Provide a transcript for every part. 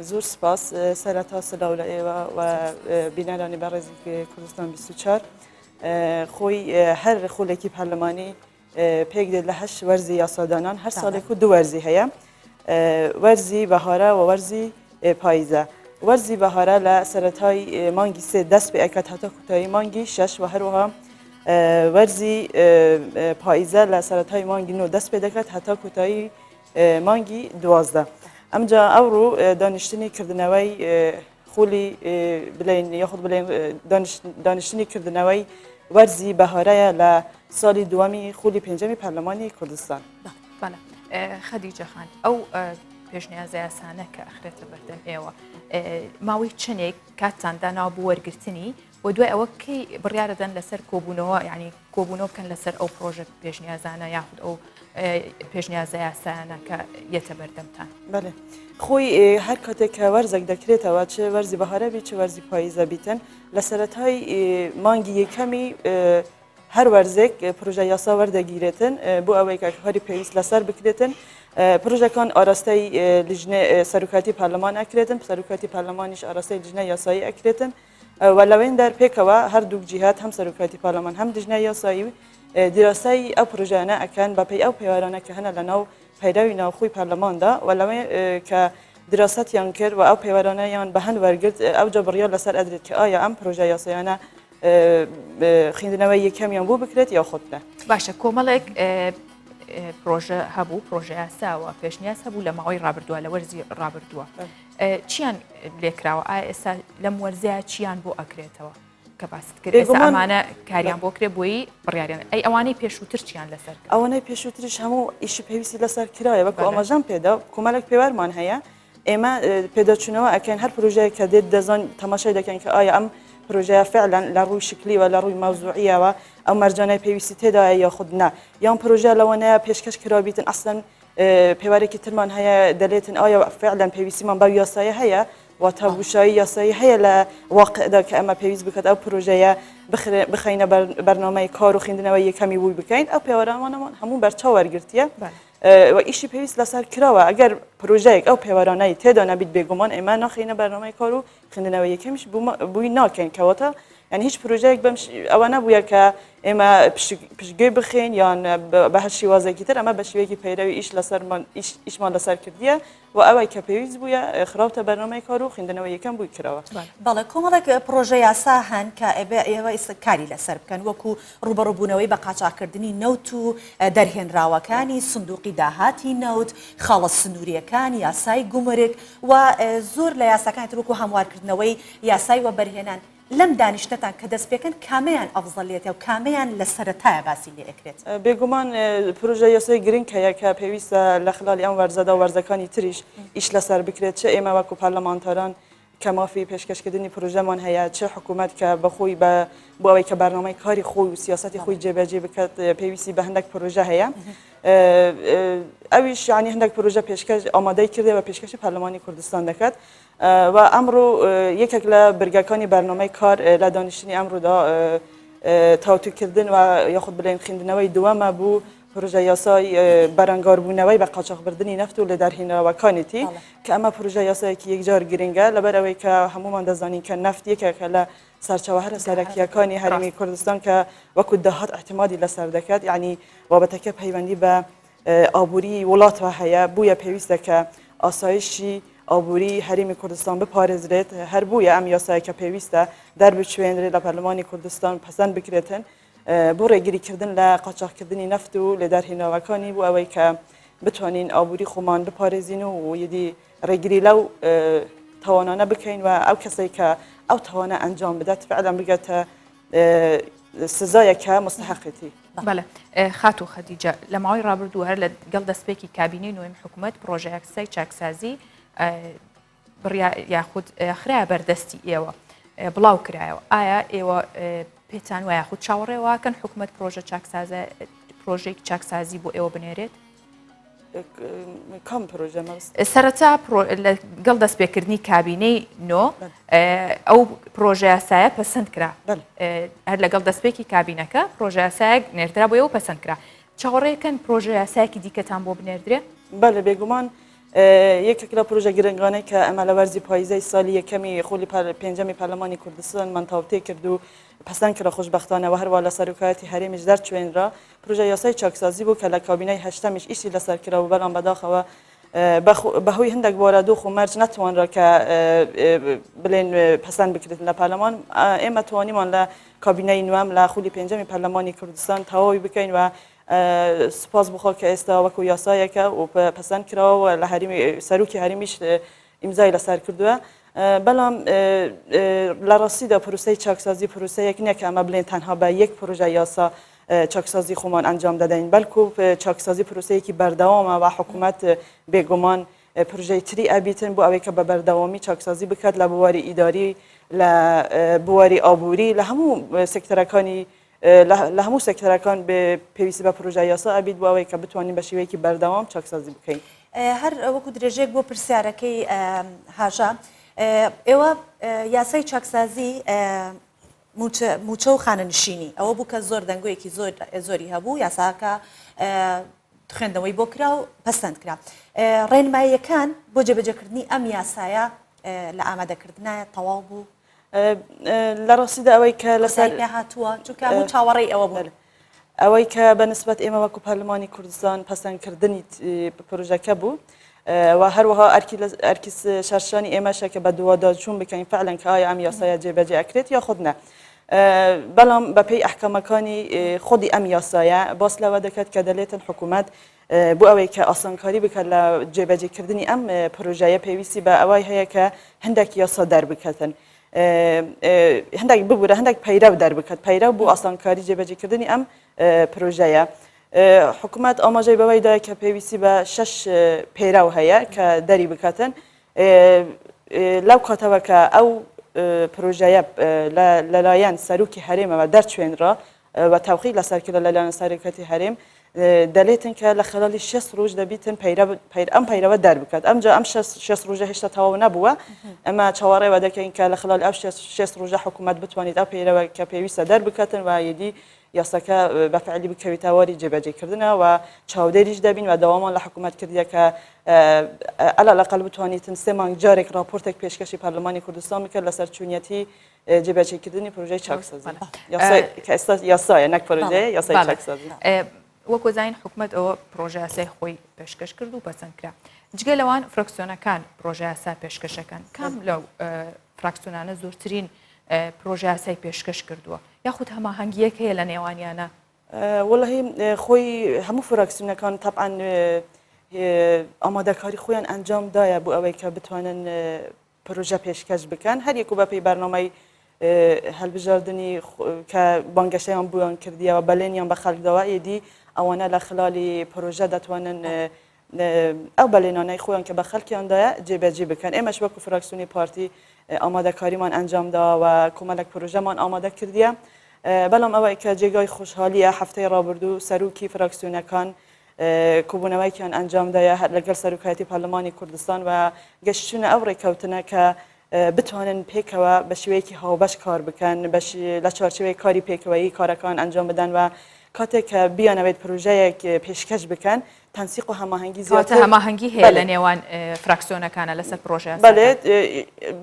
زۆر سپاس سەرەتا سلااو لە ئێوە و بینەرانی بەڕێزی کوردستان 24 خۆی هەر خولێکی پەرلەمانی پێک دێت لە هەشت وەرزی یاسادانان هەر ساڵێک و دو وەرزی هەیە وەرزی بەهارە و وەرزی پاییزە وەرزی بەهارە لە سەرەتای مانگی سێ دەست پێ ئەکات هەتا کوتایی مانگی شەش و هەروەها وەرزی پاییزە لە سەرەتای مانگی نۆ دەست پێ دەکات هەتا کوتایی مانگی دوازدە ئەمجا ئەوڕۆ دانیشتنی کردنەوەی خولی بڵین یاخود بڵێن دانیشتنی کردنەوەی وەرزی بەهارەیە لە ساڵی دووەمی خولی پێنجەمی پەرلەمانی کوردستان. خەدیجە خان ئەو پێشنیازە یاسانە کە ئەخرێتە بەردەم ئێوە ماوەی چنێک کاتتان داناوە بۆ وەرگرتنی و دوای ئەوە کەی بڕیارەدەن لەسەر کۆبوونەوە یعنی کۆبوونەوە بکەن لەسەر ئەو پرۆژە پێشنیازانە یاخود ئەو پێشنیازە یاسایانە کە یەتە بەردەمتان. بەێ خۆی هەر کاتێک کە وەرزێک دەکرێتەوە چه وەرزی بەهارە بێت چه وەرزی پاییزە بیتن لە سەرەتای مانگی یەکەمی هەر وەرزێک پرۆژە یاسا وەردەگیرێتن بۆ ئەوەی کە کاری پێویست لەسەر بکرێتن پرۆژەکان ئاراستەی لیژنە سەرۆکاتی پەرلەمان ئەکرێتن سەرۆکاتی پەرلەمانیش ئاراستەی لیژنە یاسایی ئەکرێتن و لەوێن دەرپێکەوە هەردوو جیهات هەم سەرۆکاتی پەرلەمان هەم لیژنە یاسایی دیراسایی ئەو پرۆژانە ئەکەن بەپێی ئەو پێوارانە کە هەنە لە ناو پەیداوی ناوخۆی پەرلەماندا و لەوێ کە دراسەتیان کرد و ئەو پێوارانەیان بە هەند وەرگرت ئەو جا بڕیار لەسەر ئەدرێت کە ئایا ئەم پرۆژە یاسایانە خوێندنەوەی یەکەمیان بۆ بکرێت یا خۆتە باشە کۆمەڵێک پرۆژە هەبوو پرۆژە یاساوە پێشنیاز هەبوو لە ماوەی ڕابردووە لە وەرزی ڕابردووە چیان لێکراوە ئایا ئێستا لەم وەرزەیە چیان بۆ ئەکرێتەوە کە باست کرد ئێستا ئەمانە کاریان بۆ کرێ بۆی بڕیاریان ئەی ئەوانەی پێشووتر چیان لەسەر ئەوانەی پێشووتریش هەموو ئیشی پێویستی لەسەر کرایە وەکو ئەمەژان پێدا کۆمەڵێک پێوارمان هەیە ئێمە پێداچوونەوە ئەکەن هەر پرۆژەیە کە دێت دەزان تەماشای دەکەن کە ئایا ئەم پرۆژەیە فعلا لە ڕووی شکلی و لە ڕووی مەوزوعیەوە ئەو مەرجانەی پێویستی تێدایە یاخود نا یان پرۆژە لەوەنەیە پێشکەش کرابیتن ئەسڵەن پێوارێکی ترمان هەیە دەلێتن ئایا فعلا پێویستیمان بەو یاسایە هەیە و تاوشایی یاسایی هەیە لە واقعدا کە ئەمە پێویست بکات ئەو پرۆژەیە بخینە بەرنامەی کار و خوێندنەوەی یەکەمی بووی بکەین ئەو پێوارانمان هەموو بەرچاو وەرگرتیە و ئیشی پێویست لەسەر کراوە ئەگەر پرۆژەیەک ئەو پێوارانەی تێدا نەبیت بێگومان ئێمە ناخینە بەرنامەی کار و خوێندنەوەی یەکەمیش بووی ناکەین کەواتە یعنی هیچ پرۆژەیەک بەم ئەوە نەبووە کە ئێمە پشتگوێ بخین یان بە هەر شێوازێکی تر ئەمە بە شێوەیەکی پەیڕەوی ئیش لەسەرمان ئیشمان لەسەر کردیە و ئەوەی کە پێویست بووە خراپتە بەرنامەی کار و خوێندنەوەی یەکەم بووی کراوە. بەڵێ کۆمەڵێک پرۆژە یاسا هەن کە ئێوە ئێستاکاری لەسەر بکەن وەکو ڕوبەڕووبوونەوەی بە قاچاکردنی نەوت و دەرهێنراوەکانی سندوقی داهاتی نەوت خاڵە سنووریەکان یاسای گومرگ و زۆر لە یاساکانی تر وەکو هەموارکردنەوەی یاسای وە بەرهێنان لەم دانیشتتان کە دەست پێکەن کامیان ئەفزەڵێتە و کامیان لە سەرەتایە باسی لێ ئەکرێت بێگومان پرۆژە یاسای گرنگ هەیە کە پێویستە لە خلالی ئەم وەرزەدا و وەرزەکانی تریش ئیش لەسەر بکرێت چه ئێمە وەکو پەرلەمانتاران کە مافی پێشکەشکردنی پرۆژەمان هەیە چه حکوومەت کە بەخۆی بۆ ئەوەی کە بەرنامەی کاری خۆی و سیاسەتی خۆی جێبەجێ بکات پێویستی بە هەندێک پرۆژە هەیە ئەویش یعنی هەندێک پرۆژە پێشکەش ئامادەی کردێ و پێشکەشی پەرلەمانی کوردستان دەکات و ئەمڕۆ یەکێک لە برگەکانی بەرنامەی کار لە دانیشتنی ئەمڕۆدا تاوتوکردن و یاخود بڵێن خوێندنەوەی دووەمە بوو پرۆژە یاسای بەرەنگاربوونەوەی بە قاچاقبردنی نەفت و لە دەرهێنەوەکانیتی کە ئەمە پرۆژە یاسایەکی یەکجار گرنگە لەبەر ئەوەی کە هەمومان دەزانین کە نەفت یەکێکە لە سەرچاوەهرە سەرەکیەکانی هەرێمی کوردستان کە وەکو داهات احتیمادی لەسەر دەکات یعنی بابەتەکە پەیوەندی بە ئابووری وڵاتەوە هەیە بوویە پێویستە کە ئاسایشی ئابووری هەرێمی کوردستان بپارێزرێت هەر بوویە ئەم یاسایە کە پێویستە دەربچوێنرێت لە پەرلەمانی کوردستان پەسەند بکرێتن بۆ ڕێگریکردن لە قاچاقکردنی نەفت و لە دەرهێناوەکانی بۆ ئەوەی کە بتوانین ئابووری خۆمان بپارێزین و یدی ڕێگری لەو تاوانانە بکەین و ئەو کەسێک کە ئەو تاوانە ئەنجام بدات فعلا بگاتە سزایەکە مستحقێتی. بەڵێ خات و خەدیجە لە ماوەی ڕابردوو هەر لەگەڵ دەستپێکی کابینەی نوێم حکوومەت پرۆژەیەکسای چاکسازی یاخود خراە بەردەستی ئێوە بڵاو کرایەوە ئایا ئێوە پێتان وایە خود چاوەڕێواکەن حکوومەت پرۆژە چاکسازە پرۆژێک چاکسازی بۆ ئێوە بنێرێت کام پرۆژە سەرەتا لەگەڵ دەستپێکردنی کابینەی نۆ ئەو پرۆژە یاسایە پەسەند کرا هەر لەگەڵ دەستپێکی کابینەکە پرۆژە یاسایەک نێردرا بۆ ئێوە پەسەند کرا چاوەڕێکەن پرۆژە یاسایەکی دیکەتان بۆ بنێردرێت بەڵێ بێگومان یەکێک لە پروۆژە گرنگانەی کە ئەمە لە وەرزی پاییزەی ساڵی یەکەمی خۆلی پێنجەمی پەرلەمانی کوردستان مانتاوتێ کرد و پەسەند کرا خۆشبەختانەوە هەروە لە سەرۆکایەتی هەرێمیش دەرچوێنرا پروۆژە یاسای چاکسازی بوو کە لە کابینەی هەشتەمیش ئیشی لەسەر کرا و بەڵام بەداخەوە بەهۆی هەندێک بۆرادۆخ و مەرج نەتوانرا کە بڵێن پەسەند بکرێت لە پەرلەمان ئێمە توانیمان لە کابینەی نوێم لە خولی پێنجەمی پەرلەمانی کوردستان تەواوی بکەین و سپاس بخۆ کە ئێستا وەکو یاسایەکە و پەسەند کراوە لە سەرروکی هەرمیش ئیمزای لەسەر کردووە بەڵام لە ڕاستیدا پروسەی چاکسازی پروسەیەک نییە کە ئەمە بڵێن تەنها بە یەک پروژە یاسا چاکسازی خۆمان ئەنجام دەدەین بەلکو چاکسازی پروسەیەکی بەردەوامە و حکوومەت بێگومان پروژەی تری ئەبیتن بۆ ئەوەی کە بە بەردەوامی چاکسازی بکات لە بواری ئیداری لە بواری ئابووری لە هەموو سێکتەرەکانی لە هەموو سێکتەرەکان پێویستی بە پروژە یاسا ئەبیت بۆ ئەوەی کە بتوانین بە شێوەیەکی بەردەوام چاکسازی بکەین. هەر وەکو درێژێک بۆ پرسیارەکەی هاژا ئێوە یاسای چاکسازی موچە و خانەنشینی ئەوە بوو کە زۆر دەنگۆیەکی زۆری هەبوو یاساکە خوێندنەوەی بۆ کرا و پەسەند کرا ڕێنماییەکان بۆ جێبەجێکردنی ئەم یاسایە لە ئامادەکردنایە تەواو بوو لە ڕاستیدا ئەوەی کە لەسەر هاتووە چونکە هەموو چاوەڕێی ئەوە بوو ئەوەی کە بەنسبەت ئێمە وەکو پەرلەمانی کوردستان پەسەندکردنی پروژەکە بوو و هەروەها ئەرکیس شەرشانی ئێمەشە کە بە دوواداچوون بکەین فعلەن کە ئایا ئەم یاسایە جێبەجێ ئەکرێت یا خودنە بەڵام بەپێی ئەحکامەکانی خودی ئەم یاسایە باس لەوە دەکات کە دەلێتن حکوومەت بۆ ئەوەی کە ئاسانکاری بکات لە جێبەجێکردنی ئەم پروژەیە پێویستی بە ئەوەی هەیە کە هەندێک یاسا دەربکەتن هەندێک ببوورە هەندێک پەیرەو دەربکات پەیرەو بۆ ئاسانکاری جێبەجێکردنی ئەم پروژەیە حکوومەت ئاماژەی بەوەی دایە کە پێویستی بە 6 پێراو هەیە کە دەری بکاتن لەو کاتەوە کە ئەو پروژەیە لەلایەن سەرروکی هەرێمەوە دەرچوێنرا و تاوقی لەسەرکرا لەلایەن سەرۆکەتی هەرێم دەلێتن کە لە خەڵی 6 ڕۆژ دەبیتن ئەم پەیرەوە دەربکات ئەمجا ئەم 6 ڕۆژە هێشتا تەواو نەبووە ئەمە چاوەڕێوە دەکەین کە لە خەڵی ئەو 6 ڕۆژە حکوومەت بتوانێت ئەو پەیرەوە کە پێویستە دەربکاتن و یدی یاساکە بەفعلی بکەویتەوەری جێبەجێکردنە و چاودێریش دەبین و داوامان لە حکوومەت کردیە کە ئەلەقەل بتوانیتن 3 مانگ جارێک راپۆرتێک پێشکەشی پەرلەمانی کوردستان بکرد لەسەر چوونەتی جێبەجێکردنی پروژەی چاکسازی کە ئێستا یاسایە نەک پروژەیە یاسای چاکسازی وەکو زین حکوومەت ئەوە پرۆژە یاسای خۆی پێشکەش کرد و پەسەند کرا جگە لەوان فراکسیۆنەکان پرۆژە یاسا پێشکەشەکان کام لەو فراکسیۆنانە زۆرترین پرۆژە یاسای پێشکەش کردووە یاخود هەماهەنگیەک هەیە لە نێوانیانە وەڵی خۆی هەموو فراکسیۆنەکان تەبعاً ئامادەکاری خۆیان ئەنجام دایە بۆ ئەوەی کە بتوانن پرۆژە پێشکەش بکەن هەر یەک و بەپێی بەرنامەی هەڵبژاردننی کە بانگەشەیان بوویان کردیەوە بەلێنیان بە خەڵکداوە ئێدی ئەوانە لە خلالی پرۆژە دەتوانن ئەو بەلێنانەی خۆیان کە بە خەڵکیاندایە جێبەجێ بکەن ئێمەش وەکو فراکسیۆنی پارتی ئامادەکاریمان ئەنجامدا و کۆمەلێک پرۆژەمان ئامادە کردیە بەڵام ئەوەی کە جێگای خۆشحالیە هەفتەی ڕابردوو سەرروکی فراکسیۆنەکان کۆبوونەوەیکیان ئەنجامدایە لەگەڵ سەرۆکایەتی پەرلەمانی کوردستان و گەشتچونە ئەو ڕێککەوتنە کە بتوانن پێکەوە بە شێوەیەکی هاوبەش کار بکەن لە چارچوەی کاری پێکەوەیی کارەکان ئەنجام بدەن و کاتێک کە بیانەوێت پرۆژەیەک پێشکەش بکەن تەنسیق و هەماهەنگی زیاتر هەماهەنگی هەیە لە نێوان فراکسیۆنەکانە لەسەر پرۆژە بەڵێت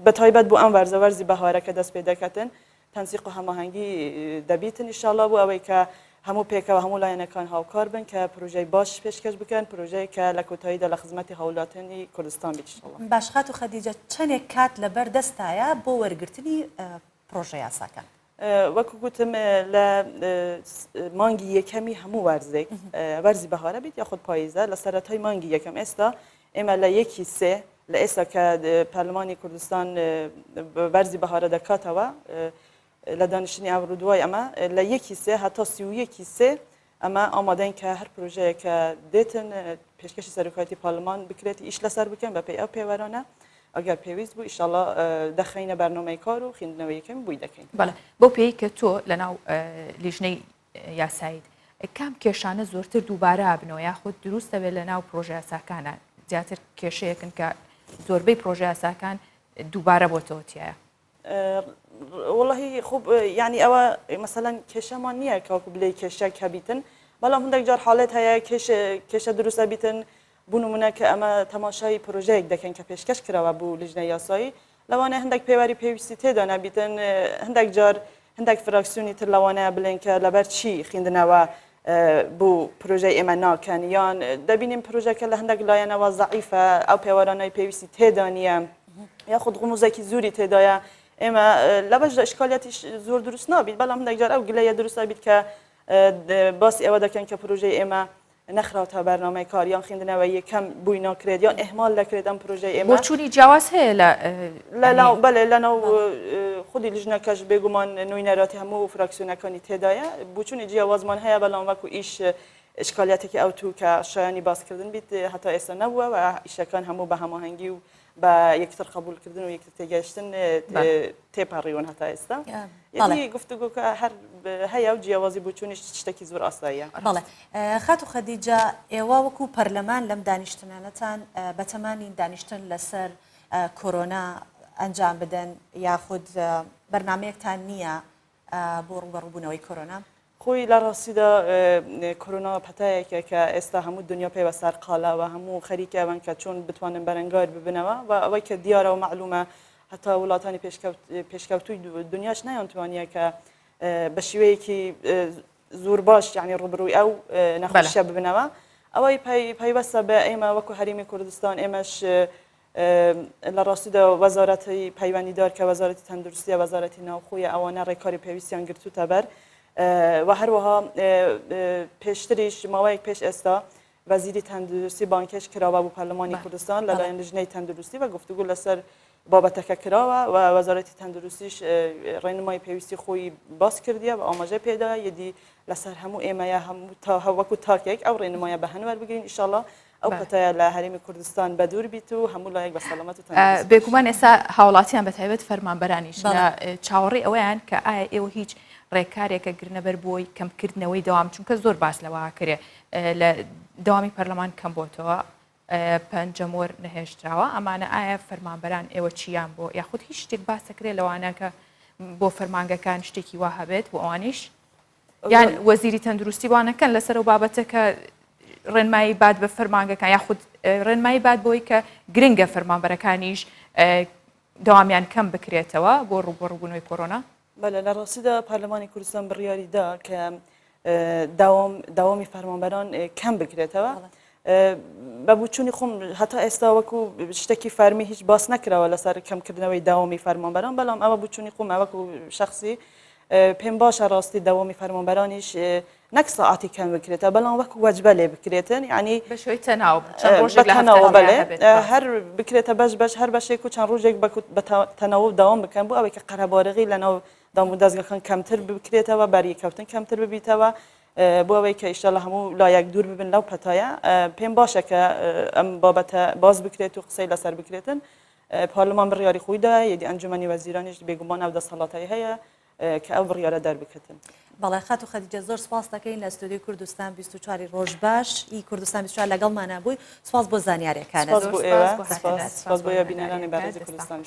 بە تایبەت بۆ ئەم وەرزەوەرزی بەهارەکە دەست پێ دەکەتن تەنسیق و هەماهەنگی دەبیتن ئینشاءالله بۆ ئەوەی کە هەموو پێکەوە هەموو لایەنەکان هاوکار بن کە پرۆژەی باش پێشکەش بکەن پرۆژەیە کە لە کۆتاییدا لە خزمەتی هەوڵاتنی کوردستان بیت ئینشاءالله باشخات و خەدیجە چەندێک کات لەبەر دەستایە بۆ وەرگرتنی پرۆژە یاساکان وەکو گوتم لە مانگی یەکەمی هەموو وەرزێک وەرزی بەهارە بیت یاخود پاییزە لە سەرەتای مانگی یەکەم ئێستا ئێمە لە 1/3 لە ئێستا کە پەرلەمانی کوردستان وەرزی بەهارە دەکاتەوە لە دانیشتنی ئەمڕۆ ئەمە لە 1/3 هەتا 31/3 ئەمە ئامادەین کە هەر پرۆژەیەکە دێتن پێشکەشی سەرۆکایەتی پەرلەمان بکرێتی ئیش لەسەر بکەن بەپێی ئەو پێوەرانە ئەگەر پێویست بوو ئینشاءالله دەخەینە بەرنامەی کار و خوێندنەوەی یەکەمی بووی دەکەین بەڵێ بۆ پێی کە تۆ لەناو لیژنەی یاساییت کام کێشانە زۆرتر دووبارە ئابنەوە یاخود دروستە بێت لە ناو پرۆژە یاساکانە زیاتر کێشەیەکن کە زۆربەی پرۆژە یاساکان دووبارە بۆتەوەتیایە والله خوب يعني ئەوە مثلا کێشەمان نییە کەوەکو بلێ کێشە کە بیتن بەڵام هەندێک جار حاڵێت هەیە کێشە دروستە بیتن بۆ نمونە کە ئەمە تەماشای پرۆژەیەک دەکەن کە پێشکەش کراوە بۆ لیژنەی یاسایی لەوانە هەندێک پێواری پێویستی تێدا نەبیتن هەندێک جار هەندێک فراکسیۆنی تر لەوانەیە بڵێن کە لەبەر چی خوێندنەوە بۆ پرۆژەی ئێمە ناکەن یان دەبینیم پرۆژەکە لە هەندێک لایەنەوە زەعیفە ئەو پێوەرانەی پێویستی تێدا نییە یاخود غموزێکی زوری تێدایە ئێمە لە بەش ئشکالیەتیش زۆر دروست نابیت بەڵام هەندێک جار ئەو گلەیە دروست بیت کە باسی ئەوە دەکەن کە پرۆژەی ئێمە نەخراوتە بەرنامەی کار یان خوێندنەوەی یەکەم بووی ناکرێت یان ئەهمال دەکرێت ئەم پرۆژەی ئێمە بۆچوونی جیاواز هەیە بەڵێ لەناو خودی لیژنەکەش بێگومان نوێنەراتی هەموو فراکسیۆنەکانی تێدایە بچوونی جیاوازمان هەیە بەڵام وەکو ئیش ئشکالیاتێکی ئەو تو کە شایانی باسکردن بیت هەتا ئێستا نەبووە و ئیشەکان هەموو بە هەماهەنگی و بە یەکتر قبولکردن و یەکتر تێگەشتن تێپەڕیون هەتا ئێستا یعنی گفتوگۆکە هەر هەیە و جیاوازی بچوونی شتێکی زۆر ئاساییە بەڵێ خات و خەدیجە ئێوە وەکو پەرلەمان لەم دانیشتنانەتان بەتەمانی دانیشتن لەسەر کۆرۆنا ئەنجام بدەن یاخود بەرنمەیەکتان نییە بۆ ڕوبەڕووبوونەوەی کۆرۆنا خۆی لە ڕاستیدا کۆرۆنا پەتایەکە کە ئێستا هەموو دنیا پێ بەسەر قاڵاوە هەموو خەریکەوەن کە چۆن بتوانن بەرەنگار ببنەوە و ئەوەی کە دیارە و معلومە هەتا وڵاتانی پێشکەوتوی دنیاش نەیانتوانیە کە بە شێوەیەکی زۆر باش یعنی ڕوبڕووی ئەو نەخۆشیە ببنەوە ئەوەی پەیوەستە بە ئێمە وەکو هەریمی کوردستان ئێمەش لە ڕاستیدا وەزارەتی پەیوەندیدار کە وەزارەتی تەندروستیە وەزارەتی ناوخۆیە ئەوانە ڕێکاری پێویستیان گرتوتە بەر و هەروەها پێشتریش ماوەیەک پێش ئێستا وەزیری تەندروستی بانکێش کراوە بۆ پەرلەمانی کوردستان لەلایەن لیژنەی تەندروستی و گفتوگو لەسەر بابەتەکە کراوە و وەزارەتی تەندروستیش ڕێنمای پێویستی خۆی باس کردیە و ئاماژە پێدا یدی لەسەر هەموو ئێمەیە هەموو تا وەکو تاکێک ئەو ڕێنمایە بە هەنوەر بگرین ئینشاءڵڵا ئەو پەتایە لە هەرێمی کوردستان بە دوور بیت و هەموو لایەک بە سەلامەت و تەندروستی بێگومان ئێستا هاوڵاتیان بەتایبەت فەرمانبەرانیش لە چاوەڕێ ئەوەیان کە ئایا ئێوە هیچ ڕێکارێکە گرنەبەر بۆی کەمکردنەوەی دەوام چونکە زۆر باس لەوە کرێ لە داوامی پەرلەمان کەم بۆتەوە پەنجەمۆر نەهێشتراوە ئەمانە ئایا فەرمانبەران ئێوە چیان بۆ یاخود هیچ شتێک باس دەکرێت لەوانە کە بۆ فەرمانگەکان شتێکی وا هەبێت بۆ ئەوانیش یان وەزیری تەندروستی وانەکەن لەسەر و بابەتە کە ڕێنمایی باد بە فەرمانگەکان یاخود ڕێنمایی باد بۆی کە گرنگە فەرمانبەرەکانیش داوامیان کەم بکرێتەوە بۆ ڕوبەڕووبوونەوەی کۆرۆنا بەڵێ لە ڕاستیدا پەرلەمانی کوردستان بڕیاریدا کە داوامی فەرمانبەران کەم بکرێتەوە بە بچوونی خۆم هەتا ئێستا وەکو شتێکی فەرمی هیچ باس نەکراوە لەسەر کەمکردنەوەی داوامی فەرمانبەران بەڵام ئەوە بچوونی خۆم وەکو شخصی پێم باشە ڕاستی داوامی فەرمانبەرانیش نەک ساعاتی کەم بکرێتە بەڵام وەکو وەجبە لێ بکرێتن یعنی بەشۆی تەناو بەتەناوە بەڵێ هەر بکرێتە بەش هەر بەشێک و چەند ڕۆژێک بە تەناوب داوام بکەن بۆ ئەوەی کە قەرەبارەغی لەناو دام و دەستگاکان کەمتر بکرێتەوە بەریەکەوتن کەمتر ببیتەوە بۆ ئەوەی کە ئیشتە لە هەموو لایەک دوور ببن لەو پەتایە پێم باشە کە ئەم بابەتە باز بکرێت و قسەی لەسەر بکرێتن پارلەمان بڕیاری خۆیدا یدی ئەنجومەنی وەزیرانیش بێگومان ئەو دەسەڵاتایی هەیە کە ئەو بڕیارە دەربکەتن بەڵێ خات و خەدیجە زۆر سپاس دەکەین لە ستودیۆی کوردستان 24 ڕۆژ باش ئی کوردستان 24 لەگەڵمانە بووی سپاس بۆ زانیاریەکانە سپاس بۆ بینەرانی بەڕێزی کوردستان